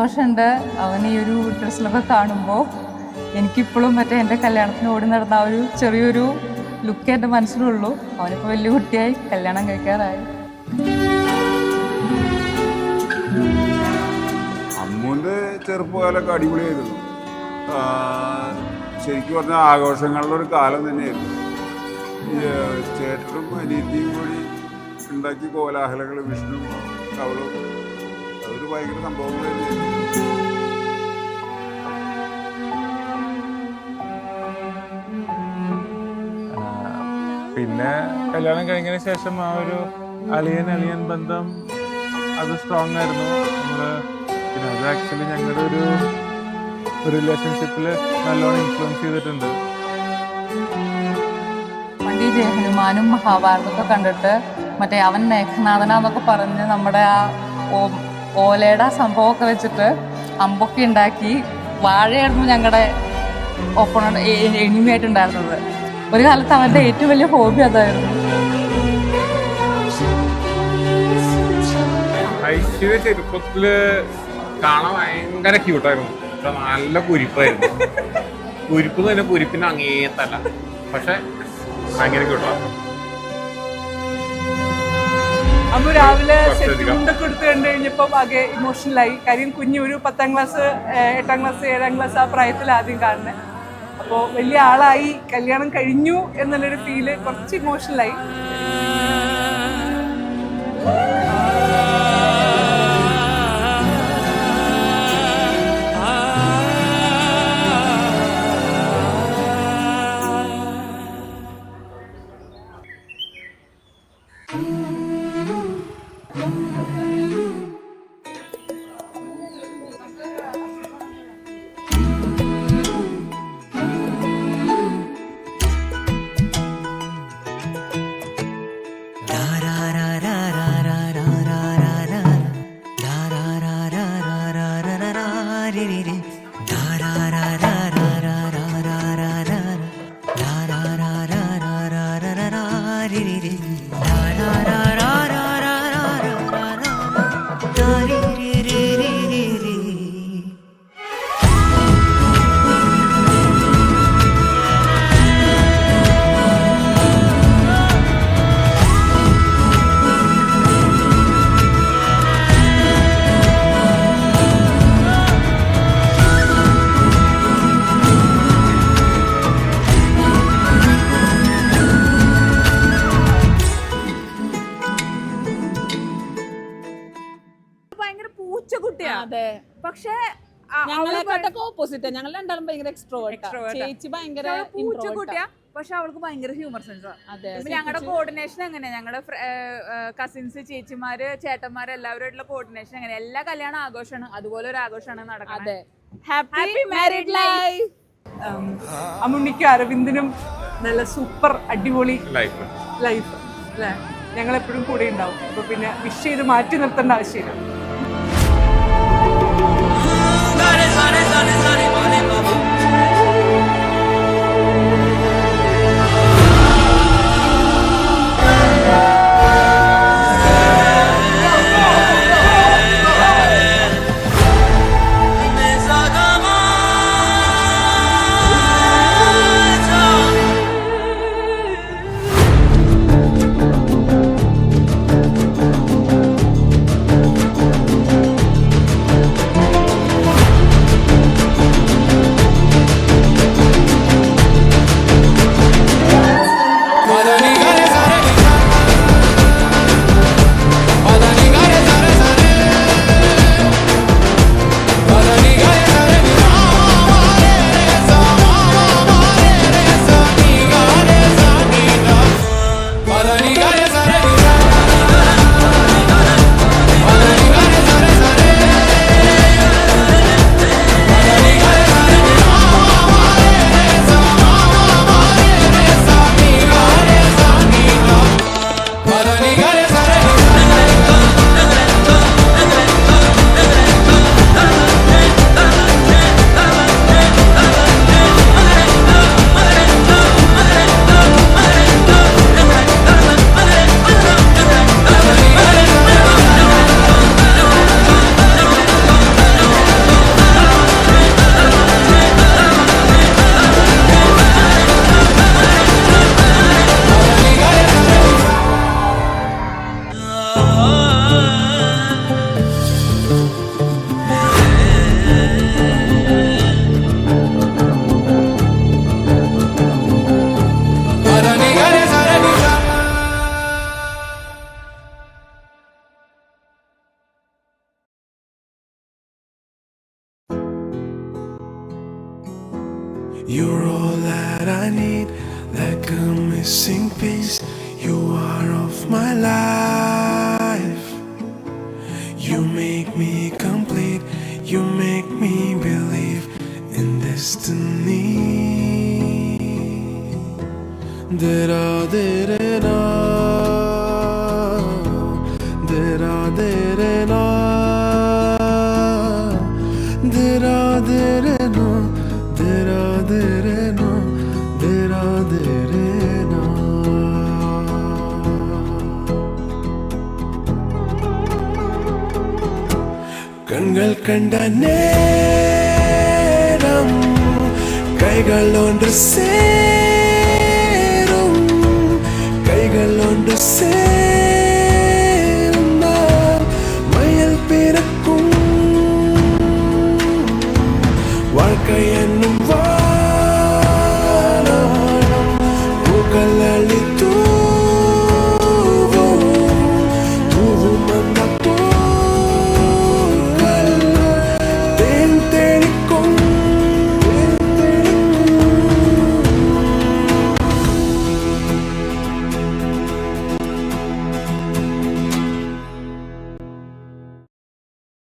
സന്തോഷമുണ്ട് അവൻ ഈ ഒരു ഡ്രസ്സിലൊക്കെ കാണുമ്പോൾ. എനിക്കിപ്പോഴും മറ്റേ എൻ്റെ കല്യാണത്തിന് ഓടി നടന്ന ആ ഒരു ചെറിയൊരു ലുക്ക് എൻ്റെ മനസ്സിലുള്ളൂ. അവനിപ്പോൾ വലിയ കുട്ടിയായി, കല്യാണം കഴിക്കാറായി. അമ്മൂൻ്റെ ചെറുപ്പകാലമൊക്കെ അടിപൊളിയായിരുന്നു. ശരിക്കും പറഞ്ഞാൽ ആഘോഷങ്ങളുടെ ഒരു കാലം തന്നെയായിരുന്നു. ചേട്ടനും അനിയത്തിയും കൂടി ഉണ്ടാക്കി കോലാഹലങ്ങൾ, വിഷ്ണു അവളും, അതൊരു ഭയങ്കര സംഭവങ്ങൾ തന്നെയായിരുന്നു. പിന്നെ കല്യാണം കഴിഞ്ഞതിന് ശേഷം ആ ഒരു അളിയൻ ബന്ധം അത് സ്ട്രോങ് ആയിരുന്നു. പിന്നെ അത് ആക്ച്വലി ഞങ്ങളുടെ ഒരു റിലേഷൻഷിപ്പിൽ നല്ലോണം ഇൻഫ്ലുവൻസ് ചെയ്തിട്ടുണ്ട്. പണ്ട് ഹനുമാനും മഹാഭാരതമൊക്കെ കണ്ടിട്ട് മറ്റേ അവൻ മേഘനാഥനാന്നൊക്കെ പറഞ്ഞ് നമ്മുടെ ആ ഓലയുടെ സംഭവമൊക്കെ വെച്ചിട്ട് അമ്പൊക്കെ ഉണ്ടാക്കി വാഴയായിരുന്നു ഞങ്ങളുടെ എനിമയായിട്ടുണ്ടായിരുന്നത്. ഒരു കാലത്ത് അവൻ്റെ ഏറ്റവും വലിയ ഹോബി അതായിരുന്നു. ഐശ്വര്യ ചെറുപ്പത്തില് കാണാൻ ഭയങ്കര ക്യൂട്ടായിരുന്നു. പക്ഷെ നല്ല കുരിപ്പായിരുന്നു. കുരിപ്പ് തന്നെ കുരിപ്പിന് അങ്ങേത്തല്ല, പക്ഷെ ഭയങ്കര ക്യൂട്ടാണ്. അമ്മ രാവിലെ മുണ്ടൊക്കെ എടുത്ത് കണ്ടു കഴിഞ്ഞപ്പോൾ ആകെ ഇമോഷണലായി. കാര്യം കുഞ്ഞ് ഒരു 10ാം ക്ലാസ് 8ാം ക്ലാസ് 7ാം ക്ലാസ് ആ പ്രായത്തിൽ ആദ്യം കാണുന്നത്. അപ്പോൾ വലിയ ആളായി കല്യാണം കഴിഞ്ഞു എന്നുള്ളൊരു ഫീല് കുറച്ച് ഇമോഷണലായി. പക്ഷേ ഞങ്ങളെക്കാട്ടൊക്കെ ഓപ്പോസിറ്റ്. ഞങ്ങൾ രണ്ടാളും ഭയങ്കര എക്സ്ട്രോവേർട്ടാ. ചേച്ചി ഭയങ്കര പൂച്ചക്കുട്ടിയാ, പക്ഷെ അവൾക്ക് ഭയങ്കര ഹ്യൂമർ സെൻസാ. ഞങ്ങളുടെ കോർഡിനേഷൻ എങ്ങനെയാ, ഞങ്ങളുടെ കസിൻസ്, ചേച്ചിമാര്, ചേട്ടന്മാര് എല്ലാവരുമായിട്ടുള്ള കോർഡിനേഷൻ എങ്ങനെ, എല്ലാ കല്യാണ ആഘോഷമാണ് അതുപോലെ ഒരു ആഘോഷമാണ് നടക്കുന്നത്. Happy married life. അമ്മുണ്ണിക്കും അരവിന്ദിനും നല്ല സൂപ്പർ അടിപൊളി ലൈഫ് അല്ലേ. ഞങ്ങൾ എപ്പോഴും കൂടെ ഉണ്ടാവും. അപ്പൊ പിന്നെ വിഷ് ചെയ്ത് മാറ്റി നിർത്തേണ്ട ആവശ്യമില്ല. You're all that I need, like a missing piece. You are of my life. You make me complete. You make me believe in destiny. Da-da, da-da-da. Da-da, da-da-da. Da-da, da-da-da. Da-da, da-da-da. Da-da, da-da-da. കൺകൾ കണ്ട നേരം കൈകൾ കൊണ്ട് സേരും കൈകൾ കൊണ്ട്